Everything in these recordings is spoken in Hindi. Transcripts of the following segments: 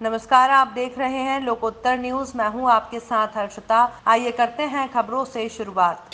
नमस्कार, आप देख रहे हैं लोकोत्तर न्यूज। मैं हूं आपके साथ हर्षिता। आइए करते हैं खबरों से शुरुआत।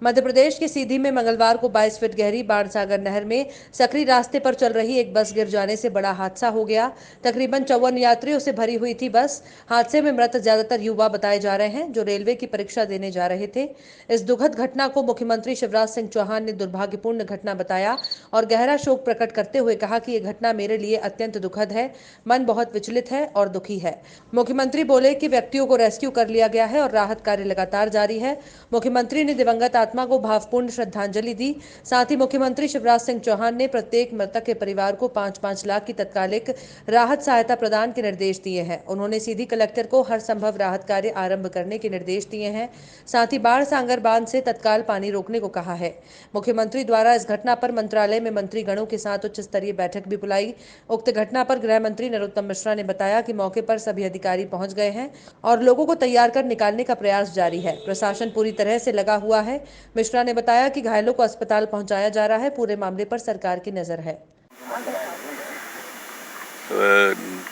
मध्य प्रदेश के सीधी में मंगलवार को 22 फीट गहरी बाणसागर नहर में सकरी रास्ते पर चल रही एक बस गिर जाने से बड़ा हादसा हो गया। तकरीबन 54 यात्रियों से भरी हुई थी बस। हादसे में मृत ज्यादातर युवा बताए जा रहे हैं जो रेलवे की परीक्षा देने जा रहे थे। इस दुखद घटना को मुख्यमंत्री शिवराज सिंह चौहान ने दुर्भाग्यपूर्ण घटना बताया और गहरा शोक प्रकट करते हुए कहा कि यह घटना मेरे लिए अत्यंत दुखद है। मन बहुत विचलित है और दुखी है। मुख्यमंत्री बोले कि व्यक्तियों को रेस्क्यू कर लिया गया है और राहत कार्य लगातार जारी है। मुख्यमंत्री ने दिवंगत आत्मा को भावपूर्ण श्रद्धांजलि दी। साथ ही मुख्यमंत्री शिवराज सिंह चौहान ने प्रत्येक मृतक के परिवार को 5-5 लाख की तत्कालिक राहत सहायता प्रदान के निर्देश दिए हैं। उन्होंने सीधी कलेक्टर को हर संभव राहत कार्य आरंभ करने के निर्देश दिए हैं। साथ ही बाढ़ सांगर बांध से तत्काल पानी रोकने को कहा है। मुख्यमंत्री द्वारा इस घटना पर मंत्रालय में मंत्रीगणों के साथ उच्च स्तरीय बैठक भी बुलाई। उक्त घटना पर गृह मंत्री नरोत्तम मिश्रा ने बताया कि मौके पर सभी अधिकारी पहुंच गए हैं और लोगों को तैयार कर निकालने का प्रयास जारी है। प्रशासन पूरी तरह से लगा हुआ है। मिश्रा ने बताया कि घायलों को अस्पताल पहुंचाया जा रहा है। पूरे मामले पर सरकार की नजर है।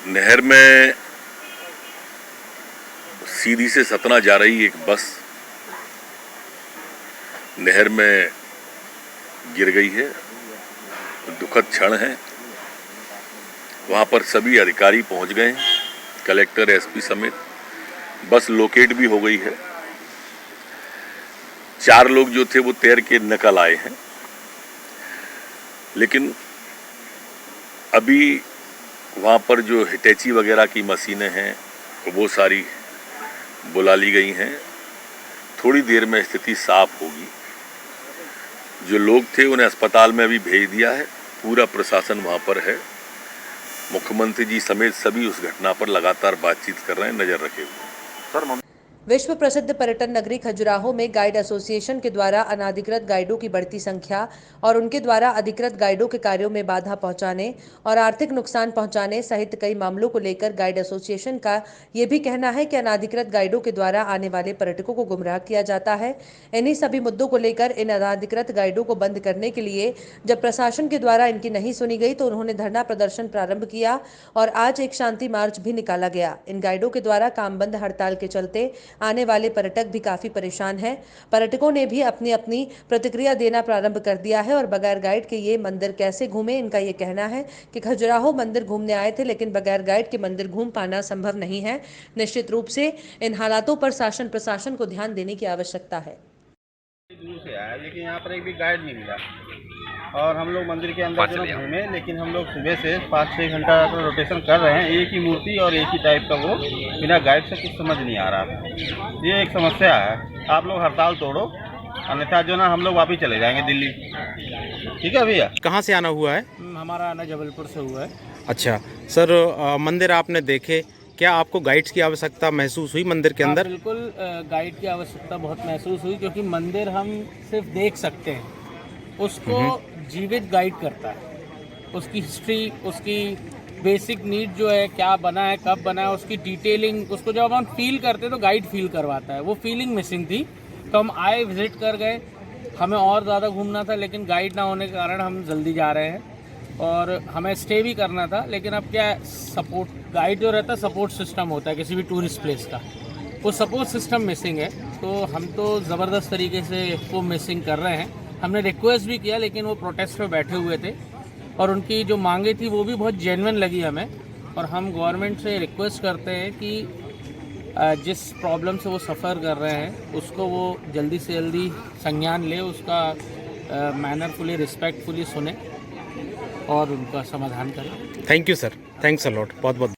नहर में सीधी से सतना जा रही एक बस नहर में गिर गई है। दुखद क्षण है। वहां पर सभी अधिकारी पहुंच गए हैं, कलेक्टर, एसपी समेत। बस लोकेट भी हो गई है। 4 लोग जो थे वो तैर के निकल आए हैं, लेकिन अभी वहाँ पर जो हिटैची वगैरह की मशीनें हैं वो सारी बुला ली गई हैं। थोड़ी देर में स्थिति साफ होगी। जो लोग थे उन्हें अस्पताल में भी भेज दिया है। पूरा प्रशासन वहाँ पर है। मुख्यमंत्री जी समेत सभी उस घटना पर लगातार बातचीत कर रहे हैं, नजर रखे हुए। विश्व प्रसिद्ध पर्यटन नगरी खजुराहो में गाइड एसोसिएशन के द्वारा अनाधिकृत गाइडों की बढ़ती संख्या और उनके द्वारा अधिकृत गाइडों के कार्यों में बाधा पहुंचाने और आर्थिक नुकसान पहुंचाने सहित कई मामलों को लेकर गाइड एसोसिएशन का ये भी कहना है कि अनाधिकृत गाइडों के द्वारा आने वाले पर्यटकों को गुमराह किया जाता है। इन्हीं सभी मुद्दों को लेकर इन अनाधिकृत गाइडों को बंद करने के लिए जब प्रशासन के द्वारा इनकी नहीं सुनी गई तो उन्होंने धरना प्रदर्शन प्रारंभ किया और आज एक शांति मार्च भी निकाला गया। इन गाइडों के द्वारा काम बंद हड़ताल के चलते आने वाले पर्यटक भी काफी परेशान हैं। पर्यटकों ने भी अपनी अपनी प्रतिक्रिया देना प्रारंभ कर दिया है और बगैर गाइड के ये मंदिर कैसे घूमे, इनका ये कहना है कि खजुराहो मंदिर घूमने आए थे लेकिन बगैर गाइड के मंदिर घूम पाना संभव नहीं है। निश्चित रूप से इन हालातों पर शासन प्रशासन को ध्यान देने की आवश्यकता है। दूर से आया लेकिन यहाँ पर एक भी गाइड नहीं मिला और हम लोग मंदिर के अंदर जो घूमे, लेकिन हम लोग सुबह से 5-6 घंटा रोटेशन कर रहे हैं। एक ही मूर्ति और एक ही टाइप का वो बिना गाइड से कुछ समझ नहीं आ रहा था। ये एक समस्या है। आप लोग हड़ताल तोड़ो, अन्यथा जो ना हम लोग वापिस चले जाएंगे दिल्ली। ठीक है भैया। कहाँ से आना हुआ है? हमारा आना जबलपुर से हुआ है। अच्छा सर, मंदिर आपने देखे, क्या आपको गाइड्स की आवश्यकता महसूस हुई मंदिर के अंदर? बिल्कुल गाइड की आवश्यकता बहुत महसूस हुई, क्योंकि मंदिर हम सिर्फ देख सकते हैं, उसको जीवित गाइड करता है। उसकी हिस्ट्री, उसकी बेसिक नीड जो है, क्या बना है, कब बना है, उसकी डिटेलिंग, उसको जब हम फील करते हैं तो गाइड फील करवाता है। वो फीलिंग मिसिंग थी, तो हम आए, विजिट कर गए। हमें और ज़्यादा घूमना था लेकिन गाइड ना होने के कारण हम जल्दी जा रहे हैं और हमें स्टे भी करना था। लेकिन अब क्या, सपोर्ट गाइड जो रहता है, सपोर्ट सिस्टम होता है किसी भी टूरिस्ट प्लेस का, वो सपोर्ट सिस्टम मिसिंग है। तो हम तो ज़बरदस्त तरीके से वो मिसिंग कर रहे हैं। हमने रिक्वेस्ट भी किया लेकिन वो प्रोटेस्ट पे बैठे हुए थे और उनकी जो मांगे थी वो भी बहुत जेन्युइन लगी हमें। और हम गवर्नमेंट से रिक्वेस्ट करते हैं कि जिस प्रॉब्लम से वो सफ़र कर रहे हैं उसको वो जल्दी से जल्दी संज्ञान ले, उसका मैनरफुली, रिस्पेक्टफुली सुने और उनका समाधान करें। Thank you sir, thanks a lot, बहुत बहुत।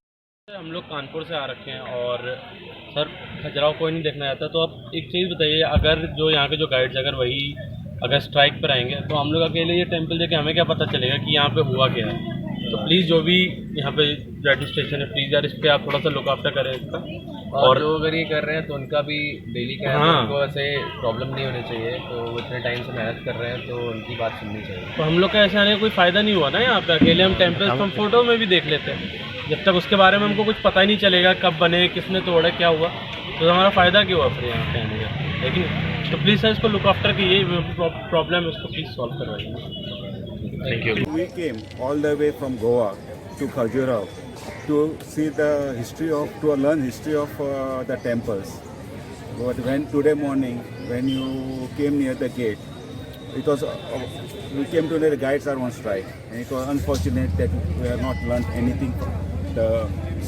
हम लोग कानपुर से आ रखे हैं और सर खजुराहो कोई नहीं देखना चाहता। तो आप एक चीज़ बताइए, अगर जो यहाँ के जो गाइड्स अगर स्ट्राइक पर आएंगे तो हम लोग अकेले ये टेंपल देखे हमें क्या पता चलेगा कि यहाँ पे हुआ क्या है। तो प्लीज़ जो भी यहाँ पे जो एडमिनिस्ट्रेशन है, प्लीज़ यार इस पर आप थोड़ा सा लुक आफ्टर करें इसका। और जो अगर ये कर रहे हैं तो उनका भी डेली का है, उनको ऐसे प्रॉब्लम नहीं होनी चाहिए। तो वो इतने टाइम से मेहनत कर रहे हैं तो उनकी बात सुननी चाहिए। तो हम लोग का ऐसे आने का कोई फ़ायदा नहीं हुआ ना। यहाँ पे अकेले हम टेम्पल्स हम फोटो में भी देख लेते हैं, जब तक उसके बारे में हमको कुछ पता ही नहीं चलेगा कब बने, किसने तोड़ा, क्या हुआ, तो हमारा फ़ायदा क्यों हुआ फिर यहाँ पे आने का। लेकिन तो प्लीज़ सर इसको लुक आफ्टर कीजिए, प्रॉब्लम है उसको प्लीज़ सॉल्व करवाइए। Thank you. We came all the way from Goa to Khajuraho to see the history of, to learn history of the temples. But when today morning, when you came near the gate, it was we came to know the guides are on strike, and it was unfortunate that we have not learned anything from the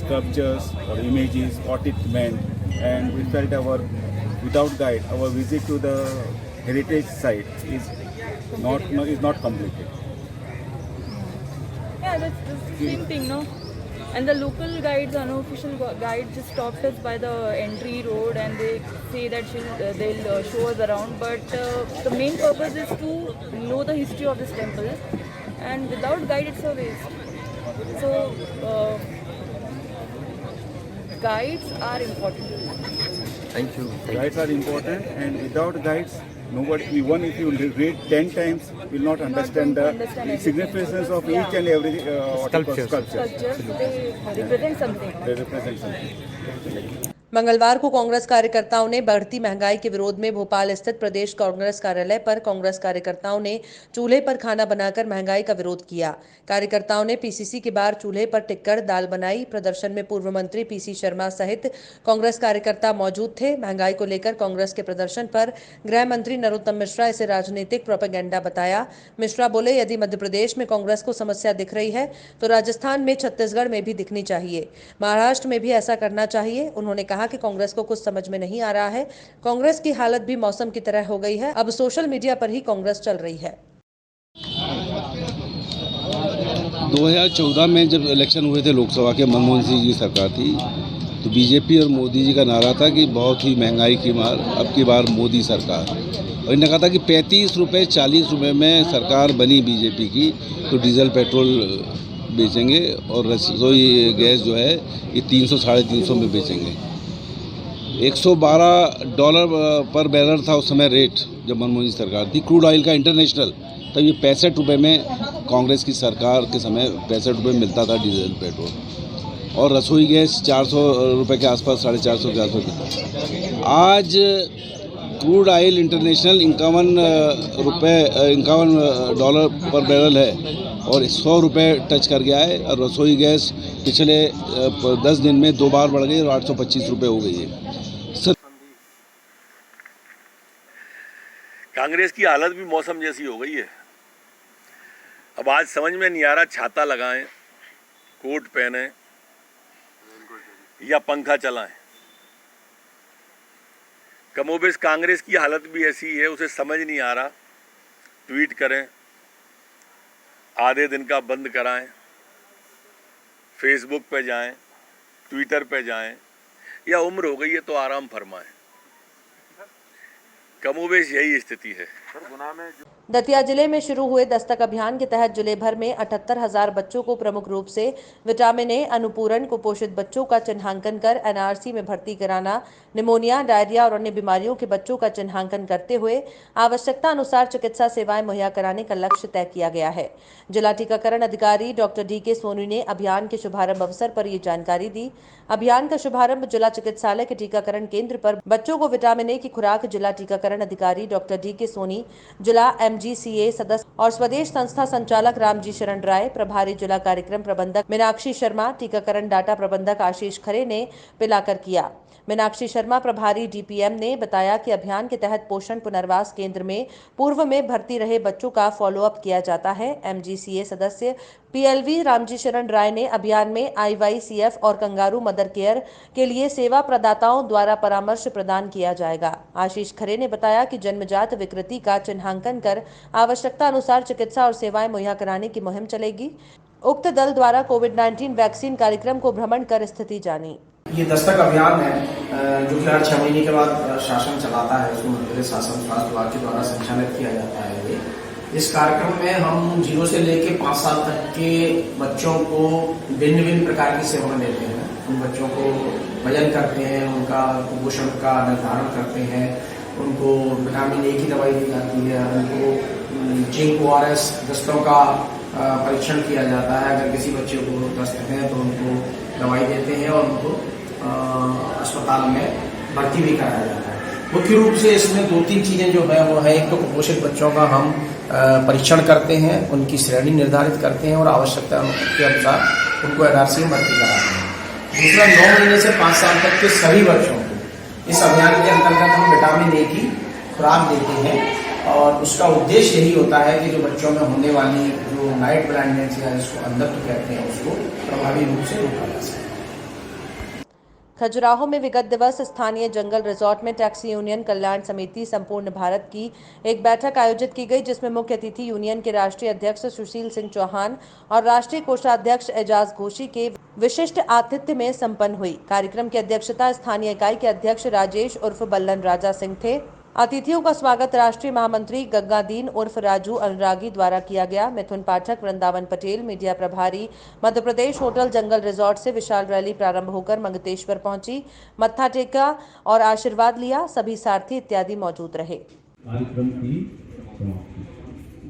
sculptures or images, what it meant, and we felt without guide, our visit to the heritage site is not completed. Yeah, that's the same thing, no? And the local guides, unofficial guides, just stopped us by the entry road and they say that they'll show us around. But the main purpose is to know the history of this temple, and without guide, it's a waste. So guides are important. Thank you. Guides are important, and without guides, nobody, even if you read 10 times, will not understand the significance of each and every sculpture. Cultures, they represent something. They represent something. मंगलवार को कांग्रेस कार्यकर्ताओं ने बढ़ती महंगाई के विरोध में भोपाल स्थित प्रदेश कांग्रेस कार्यालय पर कांग्रेस कार्यकर्ताओं ने चूल्हे पर खाना बनाकर महंगाई का विरोध किया। कार्यकर्ताओं ने पीसीसी के बाहर चूल्हे पर टिककर दाल बनाई। प्रदर्शन में पूर्व मंत्री पीसी शर्मा सहित कांग्रेस कार्यकर्ता मौजूद थे। महंगाई को लेकर कांग्रेस के प्रदर्शन पर गृह मंत्री नरोत्तम मिश्रा इसे राजनीतिक प्रोपेगेंडा बताया। मिश्रा बोले, यदि मध्य प्रदेश में कांग्रेस को समस्या दिख रही है तो राजस्थान में, छत्तीसगढ़ में भी दिखनी चाहिए, महाराष्ट्र में भी ऐसा करना चाहिए। उन्होंने कहा कि कांग्रेस को कुछ समझ में नहीं आ रहा है। कांग्रेस की हालत भी मौसम की तरह हो गई है। अब सोशल मीडिया पर ही कांग्रेस चल रही है। 2014 में जब इलेक्शन हुए थे लोकसभा के, मनमोहन सिंह जी सरकार थी, तो बीजेपी और मोदी जी का नारा था कि बहुत ही महंगाई की मार, अब की बार मोदी सरकार। और इन्होंने कहा था कि 35 रुपये 40 रुपये में सरकार बनी बीजेपी की तो डीजल पेट्रोल बेचेंगे और रसोई गैस जो है ये 300 साढ़े 300 में बेचेंगे। $112 पर बैरल था उस समय रेट जब मनमोहन जी सरकार थी क्रूड ऑयल का इंटरनेशनल। तब ये 65 रुपये में कांग्रेस की सरकार के समय 65 रुपये मिलता था डीजल पेट्रोल, और रसोई गैस 400 रुपये के आसपास, 450 के आसपास। आज क्रूड ऑयल इंटरनेशनल $51 पर बैरल है और 100 रुपये टच कर गया है, और रसोई गैस पिछले 10 दिन में 2 बार बढ़ गई और 825 रुपये हो गई है। कांग्रेस की हालत भी मौसम जैसी हो गई है। अब आज समझ में नहीं आ रहा छाता लगाएं, कोट पहने या पंखा चलाएं। कमोबेश कांग्रेस की हालत भी ऐसी है, उसे समझ नहीं आ रहा। ट्वीट करें, आधे दिन का बंद कराएं, फेसबुक पे जाएं, ट्विटर पे जाएं, या उम्र हो गई है तो आराम फरमाएं। कमोबेश यही स्थिति है। दतिया जिले में शुरू हुए दस्तक अभियान के तहत जिले भर में 78,000 बच्चों को प्रमुख रूप से विटामिन ए अनुपूरन कुपोषित बच्चों का चिन्हांकन कर एनआरसी में भर्ती कराना, निमोनिया, डायरिया और अन्य बीमारियों के बच्चों का चिन्हांकन करते हुए आवश्यकता अनुसार चिकित्सा सेवाएं मुहैया कराने का लक्ष्य तय किया गया है। जिला टीकाकरण अधिकारी डॉक्टर डी.के. सोनी ने अभियान के शुभारंभ अवसर पर ये जानकारी दी। अभियान का शुभारंभ जिला चिकित्सालय के टीकाकरण केंद्र पर बच्चों को विटामिन ए की खुराक जिला टीकाकरण अधिकारी डॉक्टर डी.के. सोनी, जिला MGCA सदस्य और स्वदेश संस्था संचालक रामजी शरण राय, प्रभारी जिला कार्यक्रम प्रबंधक मीनाक्षी शर्मा, टीकाकरण डाटा प्रबंधक आशीष खरे ने पिलाकर किया। मीनाक्षी शर्मा, प्रभारी DPM, ने बताया कि अभियान के तहत पोषण पुनर्वास केंद्र में पूर्व में भर्ती रहे बच्चों का फॉलोअप किया जाता है। MGCA सदस्य PLV रामजी शरण राय ने अभियान में IYCF और कंगारू मदर केयर के लिए सेवा प्रदाताओं द्वारा परामर्श प्रदान किया जाएगा। आशीष खरे ने बताया कि जन्मजात विकृति का चिन्हांकन कर आवश्यकता अनुसार चिकित्सा और सेवाएं मुहैया कराने की मुहिम चलेगी। उक्त दल द्वारा कोविड-19 वैक्सीन कार्यक्रम को भ्रमण कर स्थिति जानी। ये दस्तक अभियान है जो कि हर 6 महीने के बाद शासन चलाता है, उसको मध्य प्रदेश शासन स्वास्थ्य विभाग के द्वारा संचालित किया जाता है। इस कार्यक्रम में हम 0 से लेकर 5 साल तक के बच्चों को भिन्न भिन्न प्रकार की सेवाएं देते हैं। उन बच्चों को वजन करते हैं, उनका कुपोषण का निर्धारण करते हैं, उनको विटामिन ए की दवाई दी जाती है, उनको जिंक ORS दस्तों का परीक्षण किया जाता है। अगर किसी बच्चे को दस्त है तो उनको दवाई देते हैं और उनको अस्पताल में भर्ती भी कराया जाता है। मुख्य रूप से इसमें 2-3 चीज़ें जो है वो है, एक तो कुपोषित बच्चों का हम परीक्षण करते हैं, उनकी श्रेणी निर्धारित करते हैं और आवश्यकता के अनुसार उनको एनआरसी में भर्ती कराते हैं। दूसरा, 9 महीने से 5 साल तक के सभी बच्चों को इस अभियान के अंतर्गत हम विटामिन ए की खुराक देते हैं और उसका उद्देश्य यही होता है कि जो बच्चों में होने वाली जो नाइट ब्लाइंडनेस या जिसको अंधत्व कहते हैं उसको प्रभावी रूप से रोका जा सके। खजुराहो में विगत दिवस स्थानीय जंगल रिजॉर्ट में टैक्सी यूनियन कल्याण समिति संपूर्ण भारत की एक बैठक आयोजित की गई, जिसमें मुख्य अतिथि यूनियन के राष्ट्रीय अध्यक्ष सुशील सिंह चौहान और राष्ट्रीय कोषाध्यक्ष एजाज घोषी के विशिष्ट आतिथ्य में संपन्न हुई। कार्यक्रम की अध्यक्षता स्थानीय इकाई के अध्यक्ष राजेश उर्फ बल्लन राजा सिंह थे। अतिथियों का स्वागत राष्ट्रीय महामंत्री गंगादीन उर्फ राजू अनुरागी द्वारा किया गया। मिथुन पाठक, वृंदावन पटेल, मीडिया प्रभारी, मध्य प्रदेश होटल जंगल रिजॉर्ट से विशाल रैली प्रारंभ होकर मंगतेश्वर पहुंची, मत्था टेका और आशीर्वाद लिया। सभी सारथी इत्यादि मौजूद रहे। कार्यक्रम की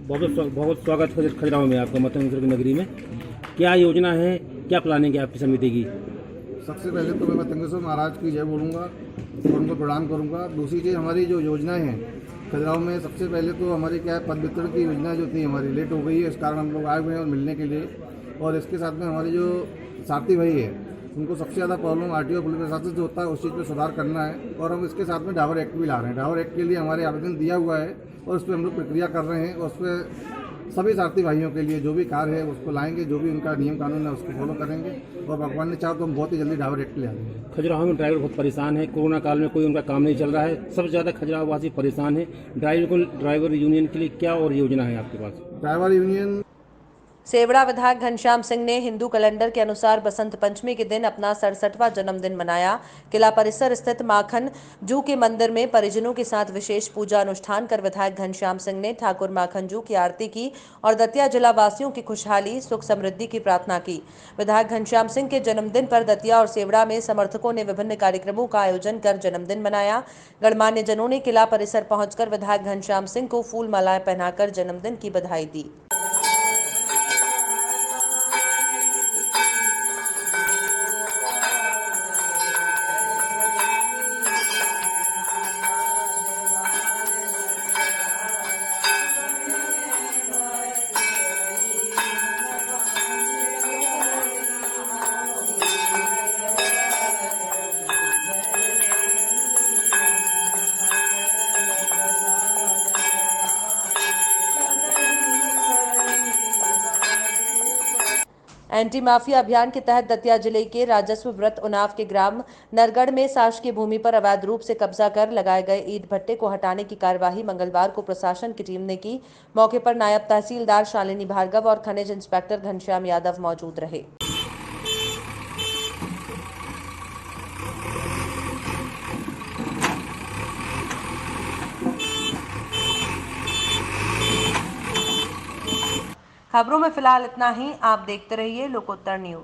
बहुत स्वागत खजुराहो में आपका, मतंगेश्वर की नगरी में। क्या योजना है, क्या प्लानिंग है आपकी समिति की? सबसे पहले तो मैं मतंगेश्वर महाराज की जय बोलूँगा और उनको प्रणाम करूँगा। दूसरी चीज़, हमारी जो योजनाएं हैं खजुराहो में, सबसे पहले तो हमारी क्या है, पद वितरण की योजना जो थी हमारी लेट हो गई है, इस कारण हम लोग आए हुए हैं और मिलने के लिए। और इसके साथ में हमारे जो साथी भाई है उनको सबसे ज़्यादा प्रॉब्लम आरटीओ पुलिस प्रशासन जो होता है उस चीज़ पर सुधार करना है। और हम इसके साथ में डाबर एक्ट भी ला रहे हैं। डाबर एक्ट के लिए हमारे आवेदन दिया हुआ है और उस पर हम लोग प्रक्रिया कर रहे हैं और उस पर सभी साथी भाइयों के लिए जो भी कार्य है उसको लाएंगे, जो भी उनका नियम कानून है उसको फॉलो करेंगे और भगवान ने चाहा तो हम बहुत ही जल्दी डाबर एक्ट ले आएंगे। खजुराहो में ड्राइवर बहुत परेशान है, कोरोना काल में कोई उनका काम नहीं चल रहा है, सबसे ज़्यादा खजुराहो वासी परेशान है। ड्राइवर यूनियन के लिए क्या और योजना है आपके पास? ड्राइवर यूनियन सेवड़ा विधायक घनश्याम सिंह ने हिंदू कैलेंडर के अनुसार बसंत पंचमी के दिन अपना 67वां जन्मदिन मनाया। किला परिसर स्थित माखन जू के मंदिर में परिजनों के साथ विशेष पूजा अनुष्ठान कर विधायक घनश्याम सिंह ने ठाकुर माखन जू की आरती की और दतिया जिला वासियों की खुशहाली सुख समृद्धि की प्रार्थना की। विधायक घनश्याम सिंह के जन्मदिन पर दतिया और सेवड़ा में समर्थकों ने विभिन्न कार्यक्रमों का आयोजन कर जन्मदिन मनाया। गणमान्य जनों ने किला परिसर पहुंचकर विधायक घनश्याम सिंह को फूल मालाएं पहनाकर जन्मदिन की बधाई दी। एंटी माफिया अभियान के तहत दतिया जिले के राजस्व व्रत उनाव के ग्राम नरगढ़ में शासकीय भूमि पर अवैध रूप से कब्जा कर लगाए गए ईंट भट्टे को हटाने की कार्यवाही मंगलवार को प्रशासन की टीम ने की। मौके पर नायब तहसीलदार शालिनी भार्गव और खनिज इंस्पेक्टर घनश्याम यादव मौजूद रहे। खबरों में फिलहाल इतना ही। आप देखते रहिए लोकोत्तर न्यूज।